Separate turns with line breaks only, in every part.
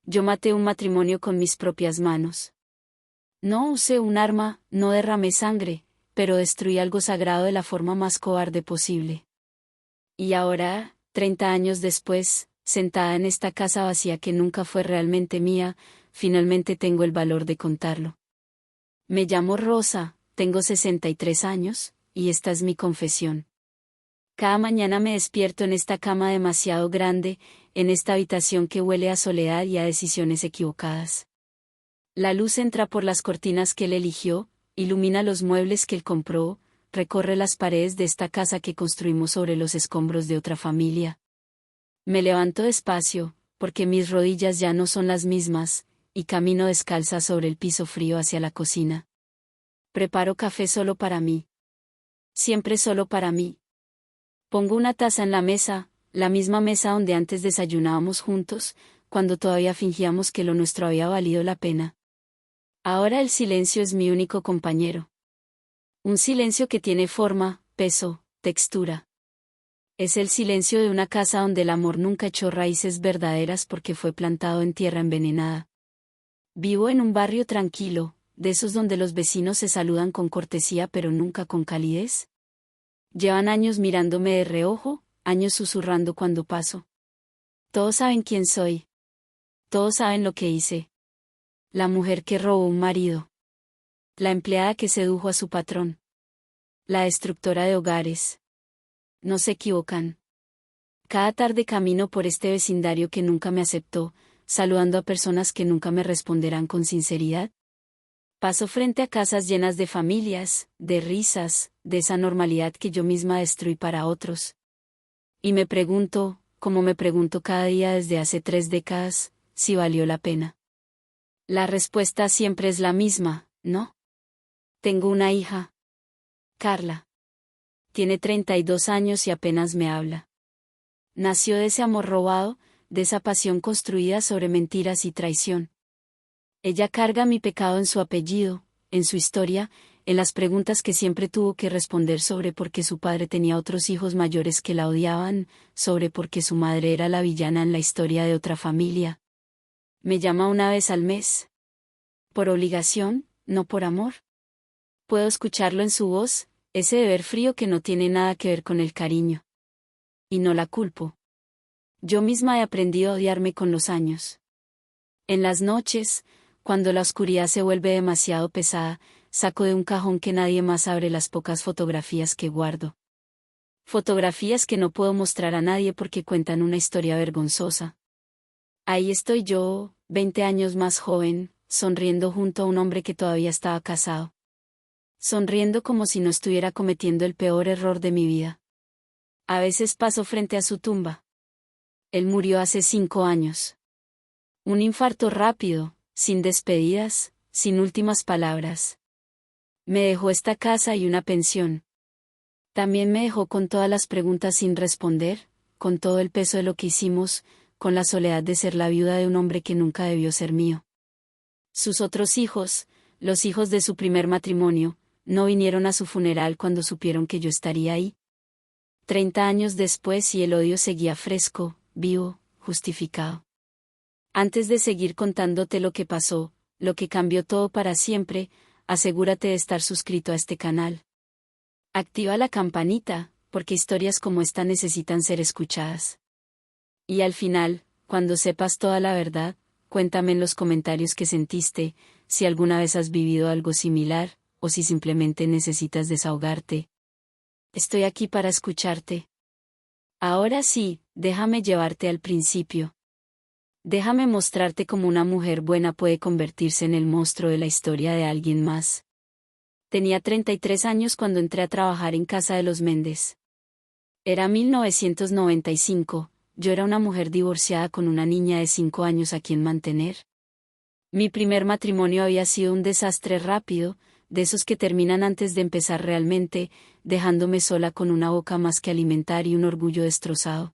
Yo maté un matrimonio con mis propias manos. No usé un arma, no derramé sangre, pero destruí algo sagrado de la forma más cobarde posible. Y ahora, 30 años después, sentada en esta casa vacía que nunca fue realmente mía, finalmente tengo el valor de contarlo. Me llamo Rosa, tengo 63 años, y esta es mi confesión. Cada mañana me despierto en esta cama demasiado grande, en esta habitación que huele a soledad y a decisiones equivocadas. La luz entra por las cortinas que él eligió, ilumina los muebles que él compró, recorre las paredes de esta casa que construimos sobre los escombros de otra familia. Me levanto despacio, porque mis rodillas ya no son las mismas, y camino descalza sobre el piso frío hacia la cocina. Preparo café solo para mí. Siempre solo para mí. Pongo una taza en la mesa, la misma mesa donde antes desayunábamos juntos, cuando todavía fingíamos que lo nuestro había valido la pena. Ahora el silencio es mi único compañero. Un silencio que tiene forma, peso, textura. Es el silencio de una casa donde el amor nunca echó raíces verdaderas porque fue plantado en tierra envenenada. Vivo en un barrio tranquilo, de esos donde los vecinos se saludan con cortesía pero nunca con calidez. Llevan años mirándome de reojo, años susurrando cuando paso. Todos saben quién soy. Todos saben lo que hice. La mujer que robó un marido. La empleada que sedujo a su patrón. La destructora de hogares. No se equivocan. Cada tarde camino por este vecindario que nunca me aceptó, saludando a personas que nunca me responderán con sinceridad. Paso frente a casas llenas de familias, de risas, de esa normalidad que yo misma destruí para otros. Y me pregunto, como me pregunto cada día desde hace 3 décadas, si valió la pena. La respuesta siempre es la misma, ¿no? Tengo una hija. Carla. Tiene 32 años y apenas me habla. Nació de ese amor robado, de esa pasión construida sobre mentiras y traición. Ella carga mi pecado en su apellido, en su historia, en las preguntas que siempre tuvo que responder sobre por qué su padre tenía otros hijos mayores que la odiaban, sobre por qué su madre era la villana en la historia de otra familia. Me llama una vez al mes. Por obligación, no por amor. Puedo escucharlo en su voz, ese deber frío que no tiene nada que ver con el cariño. Y no la culpo. Yo misma he aprendido a odiarme con los años. En las noches, cuando la oscuridad se vuelve demasiado pesada, saco de un cajón que nadie más abre las pocas fotografías que guardo. Fotografías que no puedo mostrar a nadie porque cuentan una historia vergonzosa. Ahí estoy yo, 20 años más joven, sonriendo junto a un hombre que todavía estaba casado. Sonriendo como si no estuviera cometiendo el peor error de mi vida. A veces paso frente a su tumba. Él murió hace 5 años. Un infarto rápido, sin despedidas, sin últimas palabras. Me dejó esta casa y una pensión. También me dejó con todas las preguntas sin responder, con todo el peso de lo que hicimos, con la soledad de ser la viuda de un hombre que nunca debió ser mío. Sus otros hijos, los hijos de su primer matrimonio, no vinieron a su funeral cuando supieron que yo estaría ahí. 30 años después y el odio seguía fresco, vivo, justificado. Antes de seguir contándote lo que pasó, lo que cambió todo para siempre, asegúrate de estar suscrito a este canal. Activa la campanita, porque historias como esta necesitan ser escuchadas. Y al final, cuando sepas toda la verdad, cuéntame en los comentarios qué sentiste, si alguna vez has vivido algo similar, o si simplemente necesitas desahogarte. Estoy aquí para escucharte. Ahora sí, déjame llevarte al principio. Déjame mostrarte cómo una mujer buena puede convertirse en el monstruo de la historia de alguien más. Tenía 33 años cuando entré a trabajar en casa de los Méndez. Era 1995, yo era una mujer divorciada con una niña de 5 años a quien mantener. Mi primer matrimonio había sido un desastre rápido, de esos que terminan antes de empezar realmente, dejándome sola con una boca más que alimentar y un orgullo destrozado.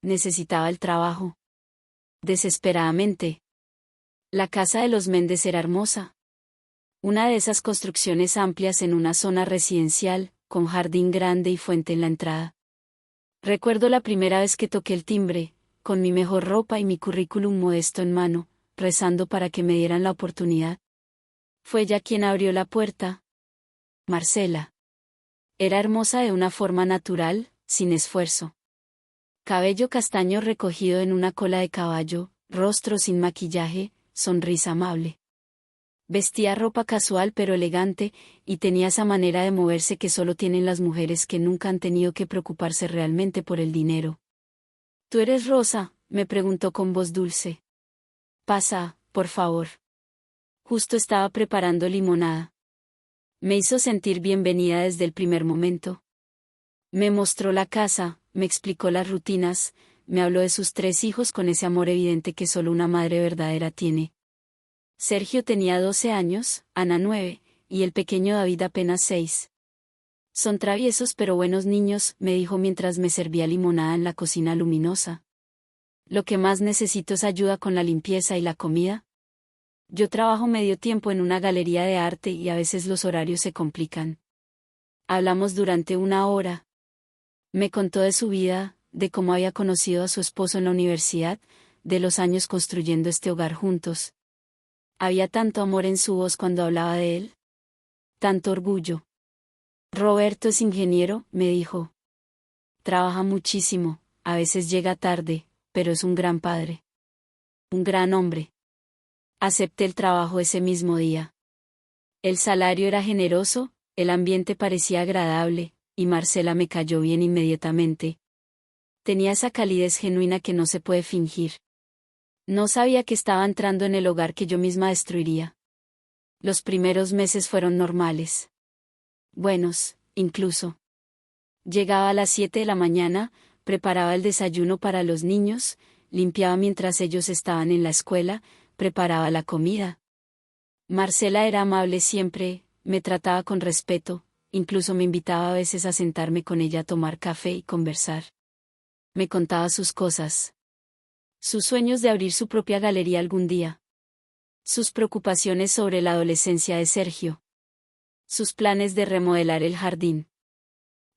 Necesitaba el trabajo. Desesperadamente. La casa de los Méndez era hermosa. Una de esas construcciones amplias en una zona residencial, con jardín grande y fuente en la entrada. Recuerdo la primera vez que toqué el timbre, con mi mejor ropa y mi currículum modesto en mano, rezando para que me dieran la oportunidad. Fue ella quien abrió la puerta. Marcela. Era hermosa de una forma natural, sin esfuerzo. Cabello castaño recogido en una cola de caballo, rostro sin maquillaje, sonrisa amable. Vestía ropa casual pero elegante, y tenía esa manera de moverse que solo tienen las mujeres que nunca han tenido que preocuparse realmente por el dinero. ¿Tú eres Rosa?, me preguntó con voz dulce. Pasa, por favor. Justo estaba preparando limonada. Me hizo sentir bienvenida desde el primer momento. Me mostró la casa, me explicó las rutinas, me habló de sus 3 hijos con ese amor evidente que solo una madre verdadera tiene. Sergio tenía 12 años, Ana 9, y el pequeño David apenas 6. Son traviesos pero buenos niños, me dijo mientras me servía limonada en la cocina luminosa. Lo que más necesito es ayuda con la limpieza y la comida. Yo trabajo medio tiempo en una galería de arte y a veces los horarios se complican. Hablamos durante 1 hora. Me contó de su vida, de cómo había conocido a su esposo en la universidad, de los años construyendo este hogar juntos. Había tanto amor en su voz cuando hablaba de él. Tanto orgullo. Roberto es ingeniero, me dijo. Trabaja muchísimo, a veces llega tarde, pero es un gran padre. Un gran hombre. Acepté el trabajo ese mismo día. El salario era generoso, el ambiente parecía agradable, y Marcela me cayó bien inmediatamente. Tenía esa calidez genuina que no se puede fingir. No sabía que estaba entrando en el hogar que yo misma destruiría. Los primeros meses fueron normales. Buenos, incluso. Llegaba a las 7 de la mañana, preparaba el desayuno para los niños, limpiaba mientras ellos estaban en la escuela, preparaba la comida. Marcela era amable siempre, me trataba con respeto, incluso me invitaba a veces a sentarme con ella a tomar café y conversar. Me contaba sus cosas. Sus sueños de abrir su propia galería algún día. Sus preocupaciones sobre la adolescencia de Sergio. Sus planes de remodelar el jardín.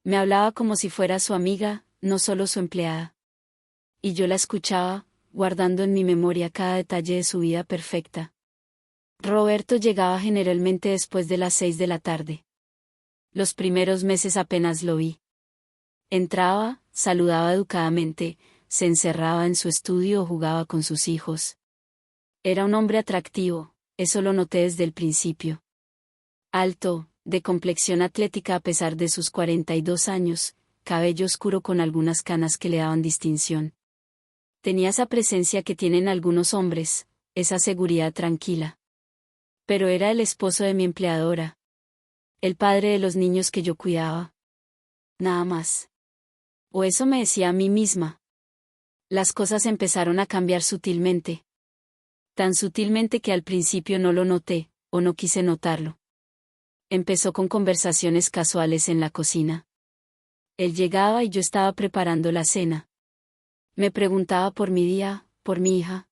Me hablaba como si fuera su amiga, no solo su empleada. Y yo la escuchaba, guardando en mi memoria cada detalle de su vida perfecta. Roberto llegaba generalmente después de las 6 de la tarde. Los primeros meses apenas lo vi. Entraba, saludaba educadamente, se encerraba en su estudio o jugaba con sus hijos. Era un hombre atractivo, eso lo noté desde el principio. Alto, de complexión atlética a pesar de sus 42 años, cabello oscuro con algunas canas que le daban distinción. Tenía esa presencia que tienen algunos hombres, esa seguridad tranquila. Pero era el esposo de mi empleadora. El padre de los niños que yo cuidaba. Nada más. O eso me decía a mí misma. Las cosas empezaron a cambiar sutilmente. Tan sutilmente que al principio no lo noté, o no quise notarlo. Empezó con conversaciones casuales en la cocina. Él llegaba y yo estaba preparando la cena. Me preguntaba por mi día, por mi hija.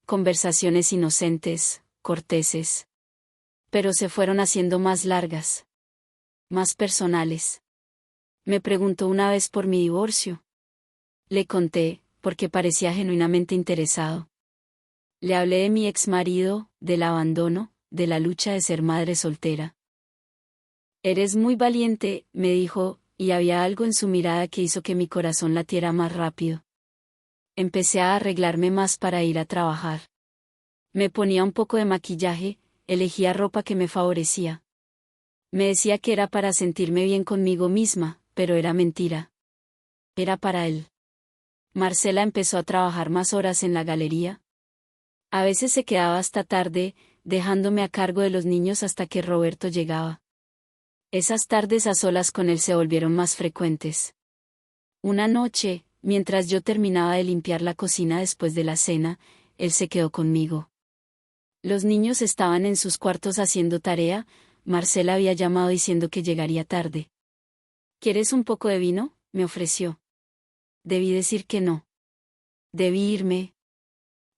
Conversaciones inocentes, corteses. Pero se fueron haciendo más largas. Más personales. Me preguntó una vez por mi divorcio. Le conté, porque parecía genuinamente interesado. Le hablé de mi exmarido, del abandono, de la lucha de ser madre soltera. Eres muy valiente, me dijo, y había algo en su mirada que hizo que mi corazón latiera más rápido. Empecé a arreglarme más para ir a trabajar. Me ponía un poco de maquillaje, elegía ropa que me favorecía. Me decía que era para sentirme bien conmigo misma, pero era mentira. Era para él. Marcela empezó a trabajar más horas en la galería. A veces se quedaba hasta tarde, dejándome a cargo de los niños hasta que Roberto llegaba. Esas tardes a solas con él se volvieron más frecuentes. Una noche, mientras yo terminaba de limpiar la cocina después de la cena, él se quedó conmigo. Los niños estaban en sus cuartos haciendo tarea, Marcela había llamado diciendo que llegaría tarde. ¿Quieres un poco de vino?, me ofreció. Debí decir que no. Debí irme.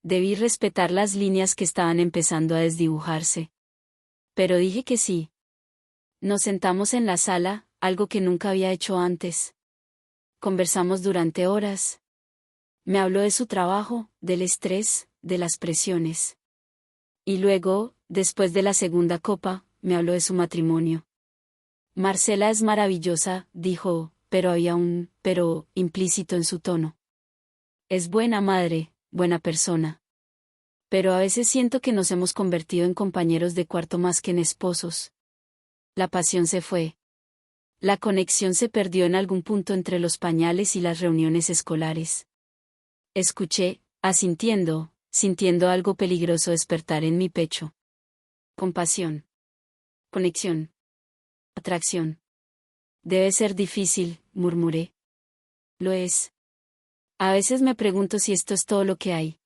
Debí respetar las líneas que estaban empezando a desdibujarse. Pero dije que sí. Nos sentamos en la sala, algo que nunca había hecho antes. Conversamos durante horas. Me habló de su trabajo, del estrés, de las presiones. Y luego, después de la segunda copa, me habló de su matrimonio. Marcela es maravillosa, dijo, pero había un pero implícito en su tono. Es buena madre, buena persona. Pero a veces siento que nos hemos convertido en compañeros de cuarto más que en esposos. La pasión se fue. La conexión se perdió en algún punto entre los pañales y las reuniones escolares. Escuché, sintiendo algo peligroso despertar en mi pecho. Compasión. Conexión. Atracción. Debe ser difícil, murmuré. Lo es. A veces me pregunto si esto es todo lo que hay.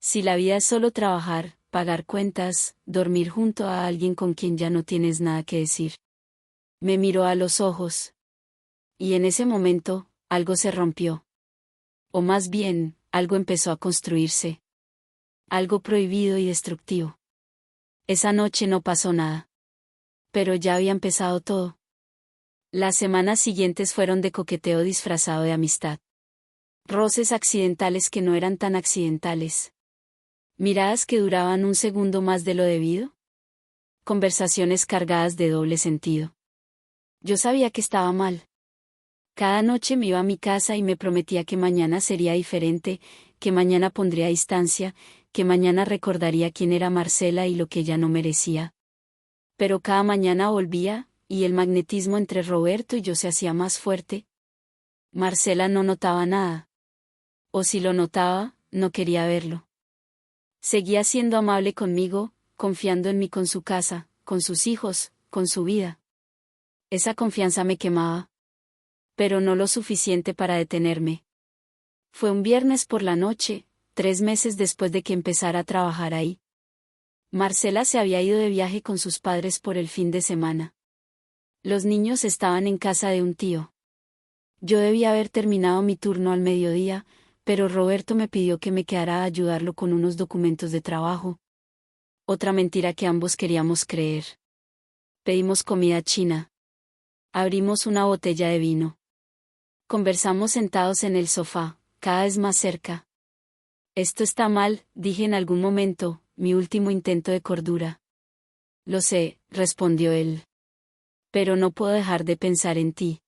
Si la vida es solo trabajar, pagar cuentas, dormir junto a alguien con quien ya no tienes nada que decir. Me miró a los ojos. Y en ese momento, algo se rompió. O más bien, algo empezó a construirse. Algo prohibido y destructivo. Esa noche no pasó nada. Pero ya había empezado todo. Las semanas siguientes fueron de coqueteo disfrazado de amistad. Roces accidentales que no eran tan accidentales. Miradas que duraban un segundo más de lo debido. Conversaciones cargadas de doble sentido. Yo sabía que estaba mal. Cada noche me iba a mi casa y me prometía que mañana sería diferente, que mañana pondría distancia, que mañana recordaría quién era Marcela y lo que ella no merecía. Pero cada mañana volvía, y el magnetismo entre Roberto y yo se hacía más fuerte. Marcela no notaba nada. O si lo notaba, no quería verlo. Seguía siendo amable conmigo, confiando en mí con su casa, con sus hijos, con su vida. Esa confianza me quemaba. Pero no lo suficiente para detenerme. Fue un viernes por la noche, 3 meses después de que empezara a trabajar ahí. Marcela se había ido de viaje con sus padres por el fin de semana. Los niños estaban en casa de un tío. Yo debía haber terminado mi turno al mediodía, pero Roberto me pidió que me quedara a ayudarlo con unos documentos de trabajo. Otra mentira que ambos queríamos creer. Pedimos comida china. Abrimos una botella de vino. Conversamos sentados en el sofá, cada vez más cerca. Esto está mal, dije en algún momento, mi último intento de cordura. Lo sé, respondió él. Pero no puedo dejar de pensar en ti.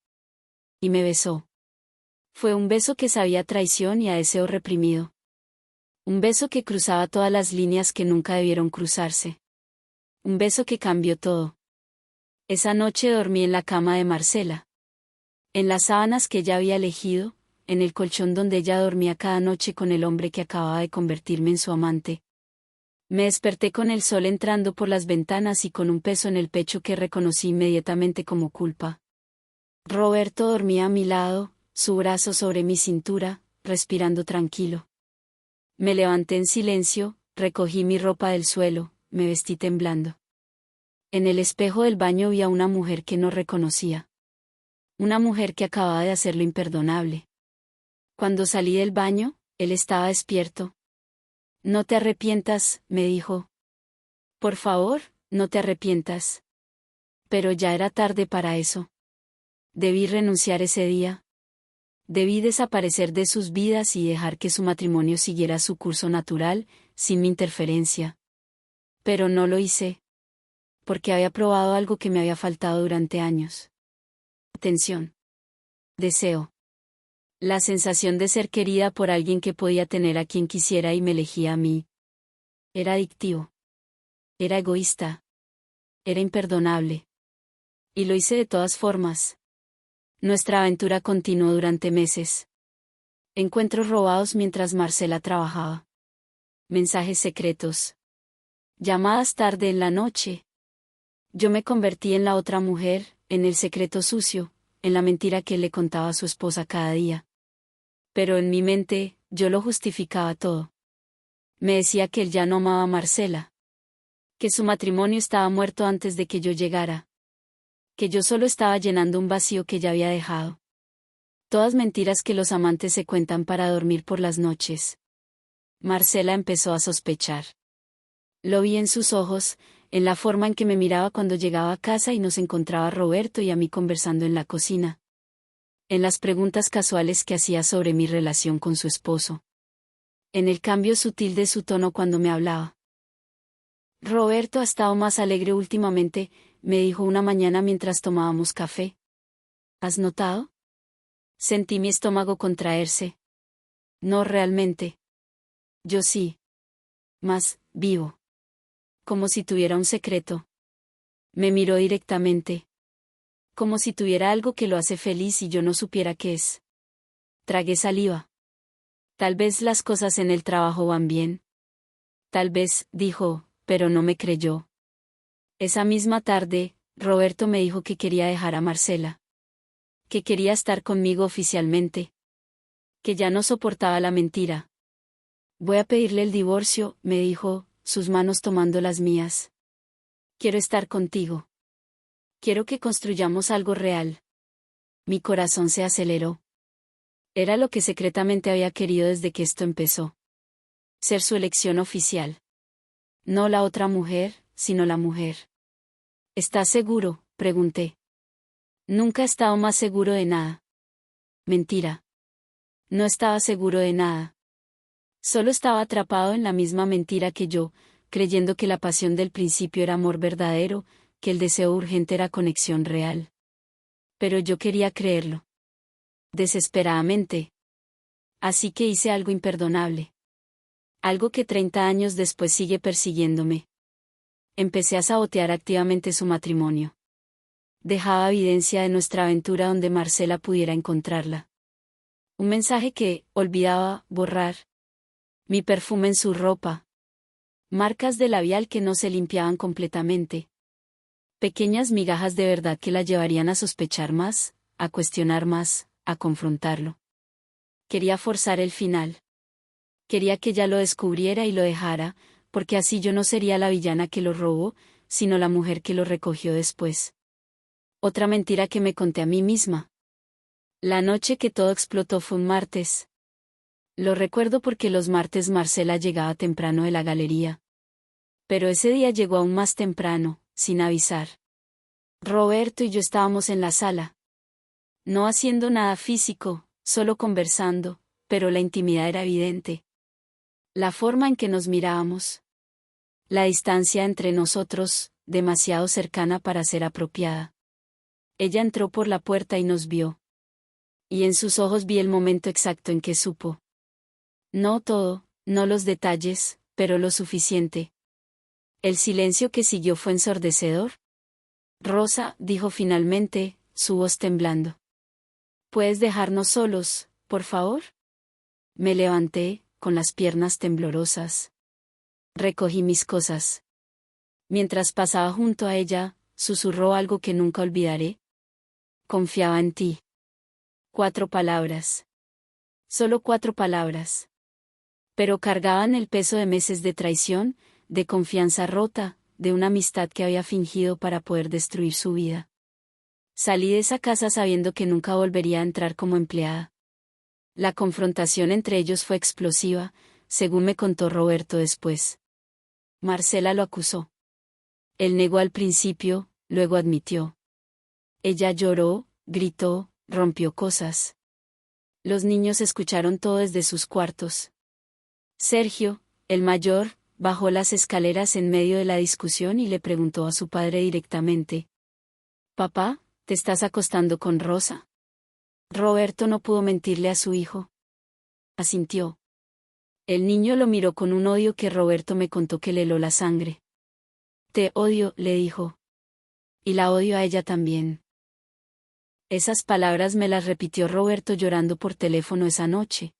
Y me besó. Fue un beso que sabía a traición y a deseo reprimido. Un beso que cruzaba todas las líneas que nunca debieron cruzarse. Un beso que cambió todo. Esa noche dormí en la cama de Marcela. En las sábanas que ella había elegido, en el colchón donde ella dormía cada noche con el hombre que acababa de convertirme en su amante. Me desperté con el sol entrando por las ventanas y con un peso en el pecho que reconocí inmediatamente como culpa. Roberto dormía a mi lado, su brazo sobre mi cintura, respirando tranquilo. Me levanté en silencio, recogí mi ropa del suelo, me vestí temblando. En el espejo del baño vi a una mujer que no reconocía. Una mujer que acababa de hacer lo imperdonable. Cuando salí del baño, él estaba despierto. No te arrepientas, me dijo. Por favor, no te arrepientas. Pero ya era tarde para eso. Debí renunciar ese día. Debí desaparecer de sus vidas y dejar que su matrimonio siguiera su curso natural, sin mi interferencia. Pero no lo hice. Porque había probado algo que me había faltado durante años. Atención. Deseo. La sensación de ser querida por alguien que podía tener a quien quisiera y me elegía a mí. Era adictivo. Era egoísta. Era imperdonable. Y lo hice de todas formas. Nuestra aventura continuó durante meses. Encuentros robados mientras Marcela trabajaba. Mensajes secretos. Llamadas tarde en la noche. Yo me convertí en la otra mujer, en el secreto sucio, en la mentira que él le contaba a su esposa cada día. Pero en mi mente, yo lo justificaba todo. Me decía que él ya no amaba a Marcela. Que su matrimonio estaba muerto antes de que yo llegara. Que yo solo estaba llenando un vacío que ya había dejado. Todas mentiras que los amantes se cuentan para dormir por las noches. Marcela empezó a sospechar. Lo vi en sus ojos, en la forma en que me miraba cuando llegaba a casa y nos encontraba a Roberto y a mí conversando en la cocina. En las preguntas casuales que hacía sobre mi relación con su esposo. En el cambio sutil de su tono cuando me hablaba. Roberto ha estado más alegre últimamente, me dijo una mañana mientras tomábamos café. ¿Has notado? Sentí mi estómago contraerse. No realmente. Yo sí. Más, vivo. Como si tuviera un secreto. Me miró directamente. Como si tuviera algo que lo hace feliz y yo no supiera qué es. Tragué saliva. Tal vez las cosas en el trabajo van bien. Tal vez, dijo, pero no me creyó. Esa misma tarde, Roberto me dijo que quería dejar a Marcela. Que quería estar conmigo oficialmente. Que ya no soportaba la mentira. Voy a pedirle el divorcio, me dijo, sus manos tomando las mías. Quiero estar contigo. Quiero que construyamos algo real. Mi corazón se aceleró. Era lo que secretamente había querido desde que esto empezó. Ser su elección oficial. No la otra mujer, sino la mujer. ¿Estás seguro?, pregunté. Nunca he estado más seguro de nada. Mentira. No estaba seguro de nada. Solo estaba atrapado en la misma mentira que yo, creyendo que la pasión del principio era amor verdadero, que el deseo urgente era conexión real. Pero yo quería creerlo. Desesperadamente. Así que hice algo imperdonable. Algo que 30 años después sigue persiguiéndome. Empecé a sabotear activamente su matrimonio. Dejaba evidencia de nuestra aventura donde Marcela pudiera encontrarla. Un mensaje que, olvidaba, borrar. Mi perfume en su ropa. Marcas de labial que no se limpiaban completamente. Pequeñas migajas de verdad que la llevarían a sospechar más, a cuestionar más, a confrontarlo. Quería forzar el final. Quería que ella lo descubriera y lo dejara, porque así yo no sería la villana que lo robó, sino la mujer que lo recogió después. Otra mentira que me conté a mí misma. La noche que todo explotó fue un martes. Lo recuerdo porque los martes Marcela llegaba temprano de la galería. Pero ese día llegó aún más temprano, sin avisar. Roberto y yo estábamos en la sala. No haciendo nada físico, solo conversando, pero la intimidad era evidente. La forma en que nos mirábamos. La distancia entre nosotros, demasiado cercana para ser apropiada. Ella entró por la puerta y nos vio. Y en sus ojos vi el momento exacto en que supo. No todo, no los detalles, pero lo suficiente. El silencio que siguió fue ensordecedor. Rosa, dijo finalmente, su voz temblando. ¿Puedes dejarnos solos, por favor? Me levanté, con las piernas temblorosas. Recogí mis cosas. Mientras pasaba junto a ella, susurró algo que nunca olvidaré. Confiaba en ti. 4 palabras. Solo 4 palabras. Pero cargaban el peso de meses de traición, de confianza rota, de una amistad que había fingido para poder destruir su vida. Salí de esa casa sabiendo que nunca volvería a entrar como empleada. La confrontación entre ellos fue explosiva, según me contó Roberto después. Marcela lo acusó. Él negó al principio, luego admitió. Ella lloró, gritó, rompió cosas. Los niños escucharon todo desde sus cuartos. Sergio, el mayor, bajó las escaleras en medio de la discusión y le preguntó a su padre directamente. «Papá, ¿te estás acostando con Rosa?» Roberto no pudo mentirle a su hijo. Asintió. El niño lo miró con un odio que Roberto me contó que le heló la sangre. «Te odio», le dijo. «Y la odio a ella también». Esas palabras me las repitió Roberto llorando por teléfono esa noche.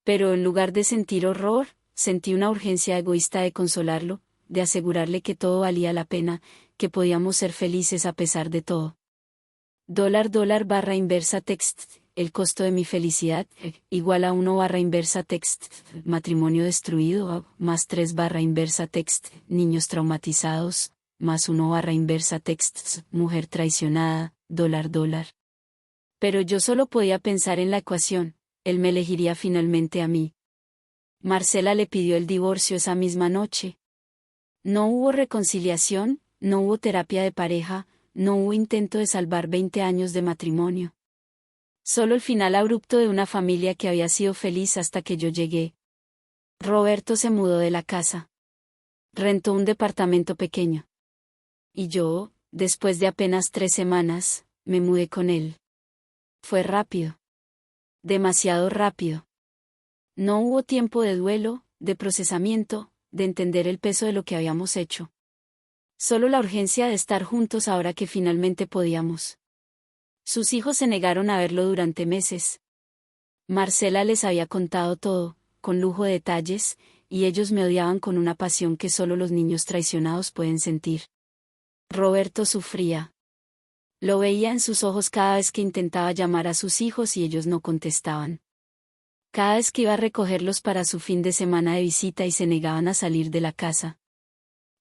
Pero en lugar de sentir horror, sentí una urgencia egoísta de consolarlo, de asegurarle que todo valía la pena, que podíamos ser felices a pesar de todo. $/text, el costo de mi felicidad, igual a 1/text, matrimonio destruido, más 3/text, niños traumatizados, más 1/text, mujer traicionada, $. Pero yo solo podía pensar en la ecuación, él me elegiría finalmente a mí. Marcela le pidió el divorcio esa misma noche. No hubo reconciliación, no hubo terapia de pareja, no hubo intento de salvar 20 años de matrimonio. Solo el final abrupto de una familia que había sido feliz hasta que yo llegué. Roberto se mudó de la casa. Rentó un departamento pequeño. Y yo, después de apenas 3 semanas, me mudé con él. Fue rápido. Demasiado rápido. No hubo tiempo de duelo, de procesamiento, de entender el peso de lo que habíamos hecho. Solo la urgencia de estar juntos ahora que finalmente podíamos. Sus hijos se negaron a verlo durante meses. Marcela les había contado todo, con lujo de detalles, y ellos me odiaban con una pasión que solo los niños traicionados pueden sentir. Roberto sufría. Lo veía en sus ojos cada vez que intentaba llamar a sus hijos y ellos no contestaban. Cada vez que iba a recogerlos para su fin de semana de visita y se negaban a salir de la casa.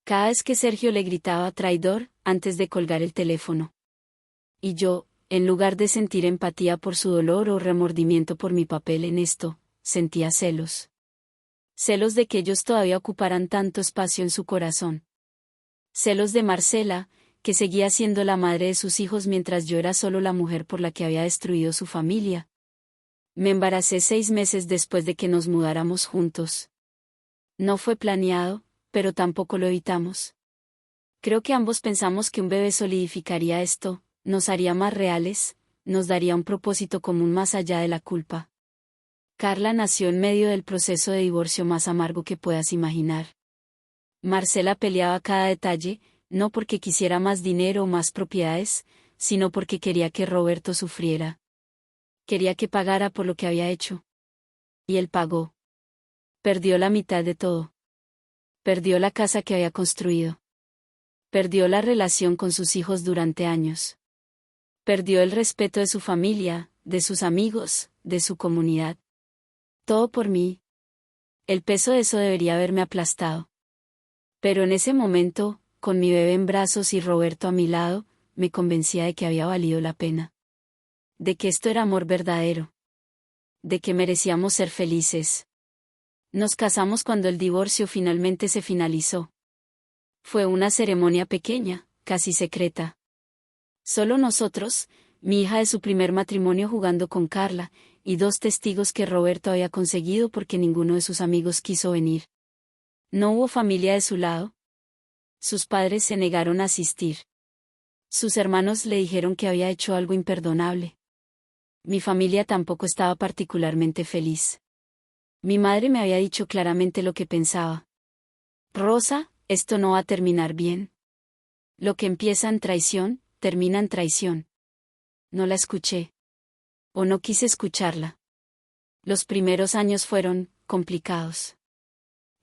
Cada vez que Sergio le gritaba traidor, antes de colgar el teléfono. Y yo, en lugar de sentir empatía por su dolor o remordimiento por mi papel en esto, sentía celos. Celos de que ellos todavía ocuparan tanto espacio en su corazón. Celos de Marcela, que seguía siendo la madre de sus hijos mientras yo era solo la mujer por la que había destruido su familia. Me embaracé 6 meses después de que nos mudáramos juntos. No fue planeado, pero tampoco lo evitamos. Creo que ambos pensamos que un bebé solidificaría esto, nos haría más reales, nos daría un propósito común más allá de la culpa. Carla nació en medio del proceso de divorcio más amargo que puedas imaginar. Marcela peleaba cada detalle, no porque quisiera más dinero o más propiedades, sino porque quería que Roberto sufriera. Quería que pagara por lo que había hecho. Y él pagó. Perdió la mitad de todo. Perdió la casa que había construido. Perdió la relación con sus hijos durante años. Perdió el respeto de su familia, de sus amigos, de su comunidad. Todo por mí. El peso de eso debería haberme aplastado. Pero en ese momento, con mi bebé en brazos y Roberto a mi lado, me convencía de que había valido la pena. De que esto era amor verdadero. De que merecíamos ser felices. Nos casamos cuando el divorcio finalmente se finalizó. Fue una ceremonia pequeña, casi secreta. Solo nosotros, mi hija de su primer matrimonio jugando con Carla, y 2 testigos que Roberto había conseguido porque ninguno de sus amigos quiso venir. No hubo familia de su lado. Sus padres se negaron a asistir. Sus hermanos le dijeron que había hecho algo imperdonable. Mi familia tampoco estaba particularmente feliz. Mi madre me había dicho claramente lo que pensaba. Rosa, esto no va a terminar bien. Lo que empieza en traición, termina en traición. No la escuché. O no quise escucharla. Los primeros años fueron complicados.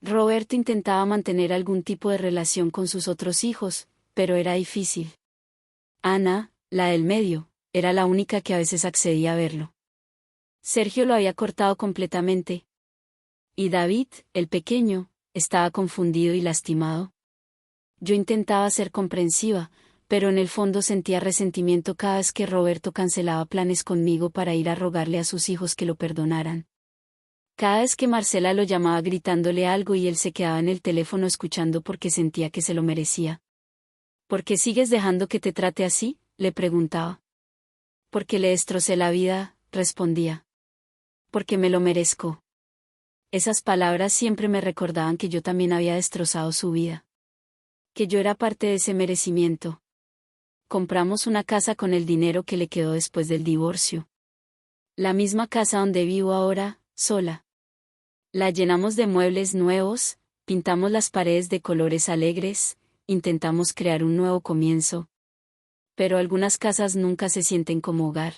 Roberto intentaba mantener algún tipo de relación con sus otros hijos, pero era difícil. Ana, la del medio, era la única que a veces accedía a verlo. Sergio lo había cortado completamente. Y David, el pequeño, estaba confundido y lastimado. Yo intentaba ser comprensiva, pero en el fondo sentía resentimiento cada vez que Roberto cancelaba planes conmigo para ir a rogarle a sus hijos que lo perdonaran. Cada vez que Marcela lo llamaba gritándole algo y él se quedaba en el teléfono escuchando porque sentía que se lo merecía. ¿Por qué sigues dejando que te trate así?, le preguntaba. Porque le destrocé la vida, respondía. Porque me lo merezco. Esas palabras siempre me recordaban que yo también había destrozado su vida. Que yo era parte de ese merecimiento. Compramos una casa con el dinero que le quedó después del divorcio. La misma casa donde vivo ahora, sola. La llenamos de muebles nuevos, pintamos las paredes de colores alegres, intentamos crear un nuevo comienzo. Pero algunas casas nunca se sienten como hogar.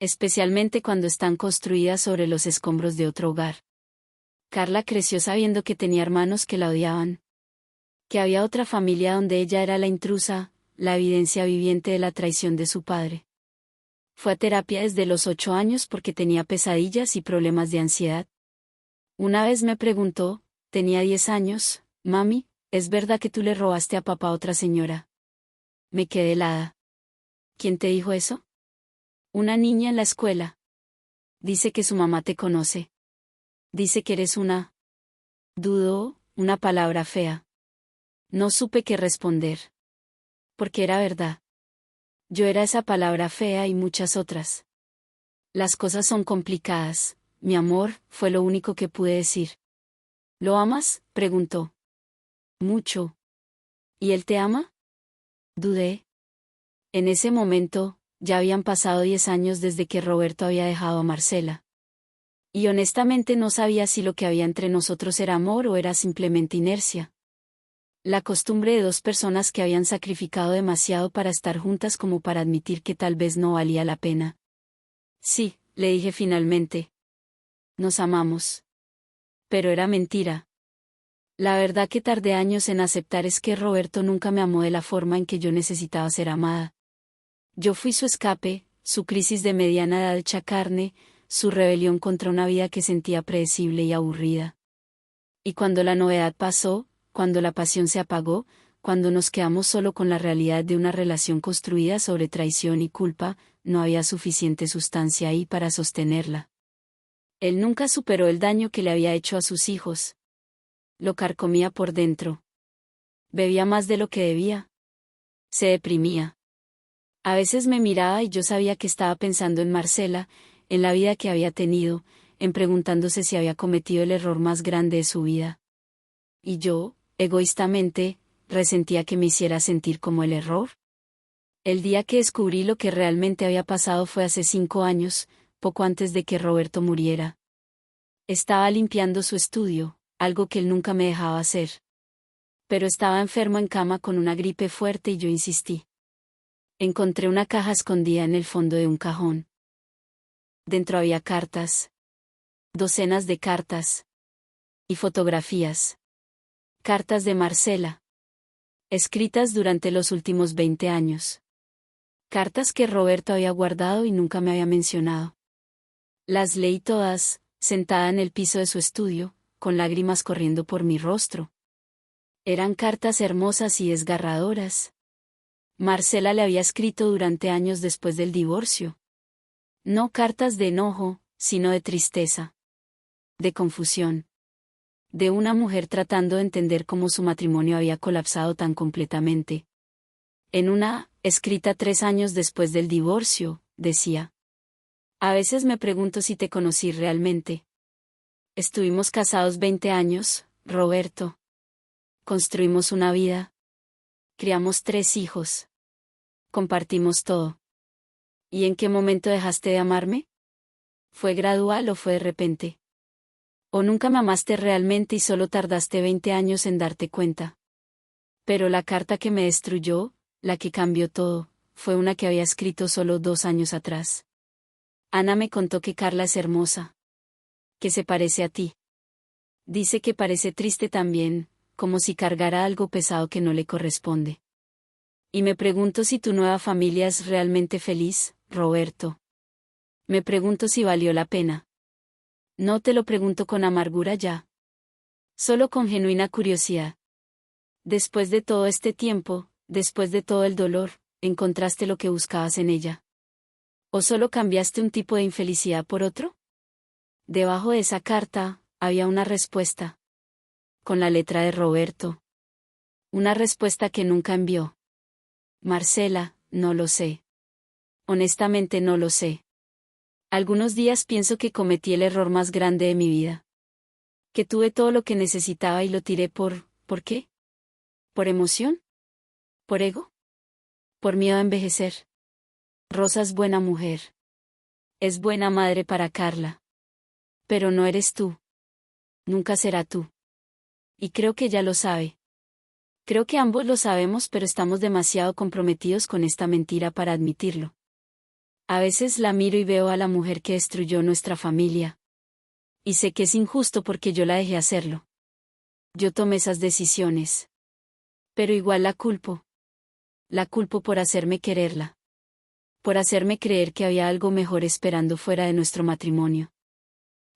Especialmente cuando están construidas sobre los escombros de otro hogar. Carla creció sabiendo que tenía hermanos que la odiaban. Que había otra familia donde ella era la intrusa, la evidencia viviente de la traición de su padre. Fue a terapia desde los 8 años porque tenía pesadillas y problemas de ansiedad. Una vez me preguntó, tenía 10 años, mami, ¿es verdad que tú le robaste a papá a otra señora? Me quedé helada. ¿Quién te dijo eso? Una niña en la escuela. Dice que su mamá te conoce. Dice que eres una... Dudó, una palabra fea. No supe qué responder. Porque era verdad. Yo era esa palabra fea y muchas otras. Las cosas son complicadas, mi amor, fue lo único que pude decir. ¿Lo amas?, preguntó. Mucho. ¿Y él te ama? Dudé. En ese momento, ya habían pasado 10 años desde que Roberto había dejado a Marcela. Y honestamente no sabía si lo que había entre nosotros era amor o era simplemente inercia. La costumbre de dos personas que habían sacrificado demasiado para estar juntas como para admitir que tal vez no valía la pena. Sí, le dije finalmente. Nos amamos. Pero era mentira. La verdad que tardé años en aceptar es que Roberto nunca me amó de la forma en que yo necesitaba ser amada. Yo fui su escape, su crisis de mediana edad hecha carne, su rebelión contra una vida que sentía predecible y aburrida. Y cuando la novedad pasó, cuando la pasión se apagó, cuando nos quedamos solo con la realidad de una relación construida sobre traición y culpa, no había suficiente sustancia ahí para sostenerla. Él nunca superó el daño que le había hecho a sus hijos. Lo carcomía por dentro. Bebía más de lo que debía. Se deprimía. A veces me miraba y yo sabía que estaba pensando en Marcela, en la vida que había tenido, en preguntándose si había cometido el error más grande de su vida. Y yo, egoístamente, resentía que me hiciera sentir como el error. El día que descubrí lo que realmente había pasado fue hace 5 años, poco antes de que Roberto muriera. Estaba limpiando su estudio, algo que él nunca me dejaba hacer. Pero estaba enfermo en cama con una gripe fuerte y yo insistí. Encontré una caja escondida en el fondo de un cajón. Dentro había cartas. Docenas de cartas. Y fotografías. Cartas de Marcela. Escritas durante los últimos 20 años. Cartas que Roberto había guardado y nunca me había mencionado. Las leí todas, sentada en el piso de su estudio, con lágrimas corriendo por mi rostro. Eran cartas hermosas y desgarradoras. Marcela le había escrito durante años después del divorcio. No cartas de enojo, sino de tristeza. De confusión. De una mujer tratando de entender cómo su matrimonio había colapsado tan completamente. En una, escrita 3 años después del divorcio, decía: a veces me pregunto si te conocí realmente. Estuvimos casados 20 años, Roberto. Construimos una vida. Criamos 3 hijos. Compartimos todo. ¿Y en qué momento dejaste de amarme? ¿Fue gradual o fue de repente? ¿O nunca me amaste realmente y solo tardaste 20 años en darte cuenta? Pero la carta que me destruyó, la que cambió todo, fue una que había escrito solo 2 años atrás. Ana me contó que Carla es hermosa. Que se parece a ti. Dice que parece triste también, como si cargara algo pesado que no le corresponde. Y me pregunto si tu nueva familia es realmente feliz, Roberto. Me pregunto si valió la pena. No te lo pregunto con amargura ya. Solo con genuina curiosidad. Después de todo este tiempo, después de todo el dolor, ¿encontraste lo que buscabas en ella? ¿O solo cambiaste un tipo de infelicidad por otro? Debajo de esa carta, había una respuesta. Con la letra de Roberto. Una respuesta que nunca envió. Marcela, no lo sé. Honestamente no lo sé. Algunos días pienso que cometí el error más grande de mi vida. Que tuve todo lo que necesitaba y lo tiré ¿por qué? ¿Por emoción? ¿Por ego? ¿Por miedo a envejecer? Rosa es buena mujer. Es buena madre para Carla. Pero no eres tú. Nunca será tú. Y creo que ya lo sabe. Creo que ambos lo sabemos, pero estamos demasiado comprometidos con esta mentira para admitirlo. A veces la miro y veo a la mujer que destruyó nuestra familia. Y sé que es injusto porque yo la dejé hacerlo. Yo tomé esas decisiones. Pero igual la culpo. La culpo por hacerme quererla. Por hacerme creer que había algo mejor esperando fuera de nuestro matrimonio.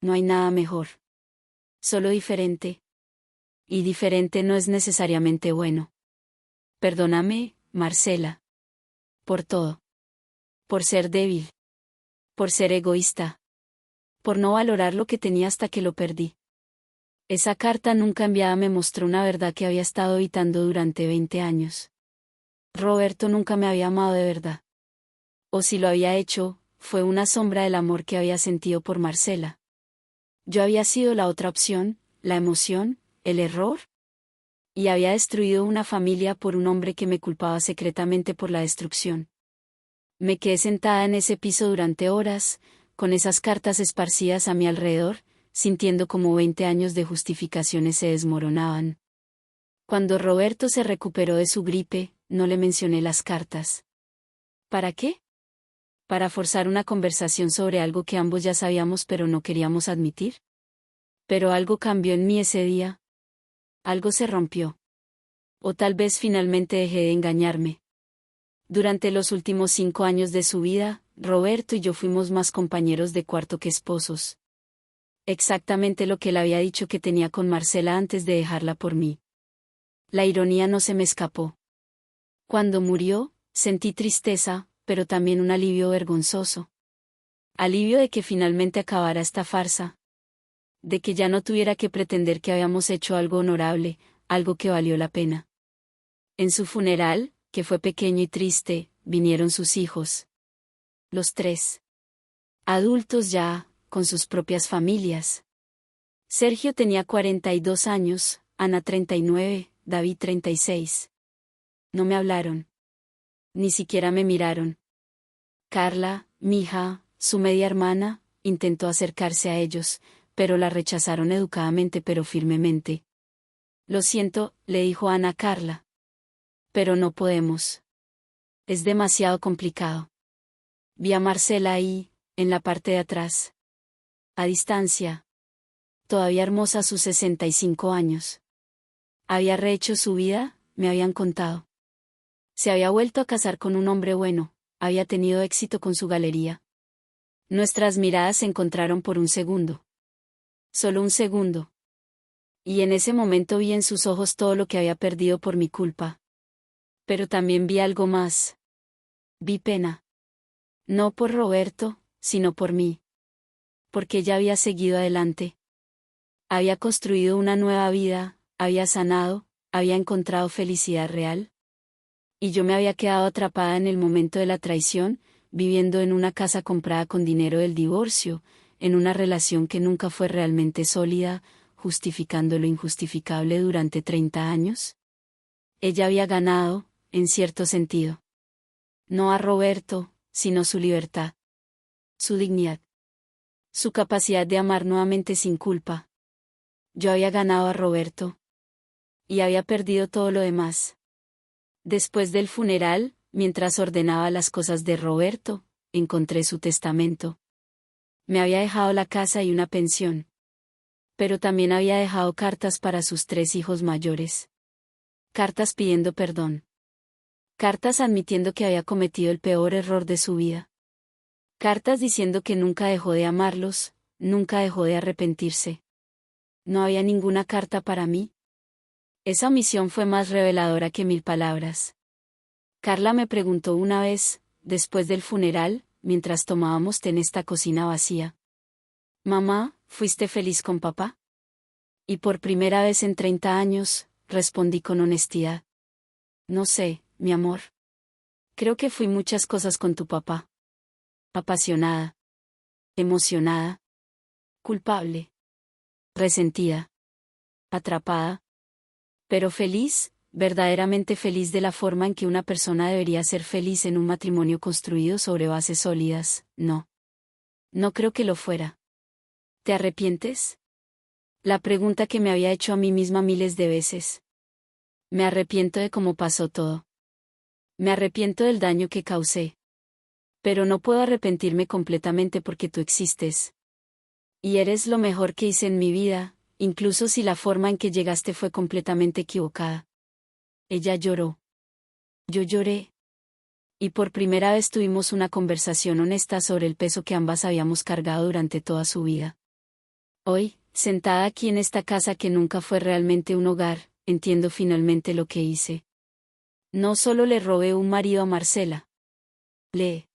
No hay nada mejor. Solo diferente. Y diferente no es necesariamente bueno. Perdóname, Marcela. Por todo. Por ser débil. Por ser egoísta. Por no valorar lo que tenía hasta que lo perdí. Esa carta nunca enviada me mostró una verdad que había estado evitando durante 20 años. Roberto nunca me había amado de verdad. O si lo había hecho, fue una sombra del amor que había sentido por Marcela. Yo había sido la otra opción, la emoción, el error. Y había destruido una familia por un hombre que me culpaba secretamente por la destrucción. Me quedé sentada en ese piso durante horas, con esas cartas esparcidas a mi alrededor, sintiendo como 20 años de justificaciones se desmoronaban. Cuando Roberto se recuperó de su gripe, no le mencioné las cartas. ¿Para qué? Para forzar una conversación sobre algo que ambos ya sabíamos pero no queríamos admitir. Pero algo cambió en mí ese día. Algo se rompió. O tal vez finalmente dejé de engañarme. Durante los últimos 5 años de su vida, Roberto y yo fuimos más compañeros de cuarto que esposos. Exactamente lo que él había dicho que tenía con Marcela antes de dejarla por mí. La ironía no se me escapó. Cuando murió, sentí tristeza, pero también un alivio vergonzoso. Alivio de que finalmente acabara esta farsa. De que ya no tuviera que pretender que habíamos hecho algo honorable, algo que valió la pena. En su funeral, que fue pequeño y triste, vinieron sus hijos. Los 3. Adultos ya, con sus propias familias. Sergio tenía 42 años, Ana 39, David 36. No me hablaron. Ni siquiera me miraron. Carla, mi hija, su media hermana, intentó acercarse a ellos, pero la rechazaron educadamente pero firmemente. Lo siento, le dijo Ana a Carla. Pero no podemos. Es demasiado complicado. Vi a Marcela ahí, en la parte de atrás. A distancia. Todavía hermosa a sus 65 años. Había rehecho su vida, me habían contado. Se había vuelto a casar con un hombre bueno, había tenido éxito con su galería. Nuestras miradas se encontraron por un segundo. Solo un segundo. Y en ese momento vi en sus ojos todo lo que había perdido por mi culpa. Pero también vi algo más. Vi pena. No por Roberto, sino por mí. Porque ella había seguido adelante. Había construido una nueva vida, había sanado, había encontrado felicidad real. Y yo me había quedado atrapada en el momento de la traición, viviendo en una casa comprada con dinero del divorcio, en una relación que nunca fue realmente sólida, justificando lo injustificable durante 30 años. Ella había ganado, en cierto sentido. No a Roberto, sino su libertad. Su dignidad. Su capacidad de amar nuevamente sin culpa. Yo había ganado a Roberto. Y había perdido todo lo demás. Después del funeral, mientras ordenaba las cosas de Roberto, encontré su testamento. Me había dejado la casa y una pensión. Pero también había dejado cartas para sus 3 hijos mayores. Cartas pidiendo perdón. Cartas admitiendo que había cometido el peor error de su vida. Cartas diciendo que nunca dejó de amarlos, nunca dejó de arrepentirse. ¿No había ninguna carta para mí? Esa omisión fue más reveladora que 1000 palabras. Carla me preguntó una vez, después del funeral, mientras tomábamos té en esta cocina vacía. Mamá, ¿fuiste feliz con papá? Y por primera vez en 30 años, respondí con honestidad. No sé, mi amor. Creo que fui muchas cosas con tu papá. Apasionada. Emocionada. Culpable. Resentida. Atrapada. Pero feliz, verdaderamente feliz de la forma en que una persona debería ser feliz en un matrimonio construido sobre bases sólidas, no. No creo que lo fuera. ¿Te arrepientes? La pregunta que me había hecho a mí misma miles de veces. Me arrepiento de cómo pasó todo. Me arrepiento del daño que causé. Pero no puedo arrepentirme completamente porque tú existes. Y eres lo mejor que hice en mi vida, incluso si la forma en que llegaste fue completamente equivocada. Ella lloró. Yo lloré. Y por primera vez tuvimos una conversación honesta sobre el peso que ambas habíamos cargado durante toda su vida. Hoy, sentada aquí en esta casa que nunca fue realmente un hogar, entiendo finalmente lo que hice. No solo le robé un marido a Marcela. Le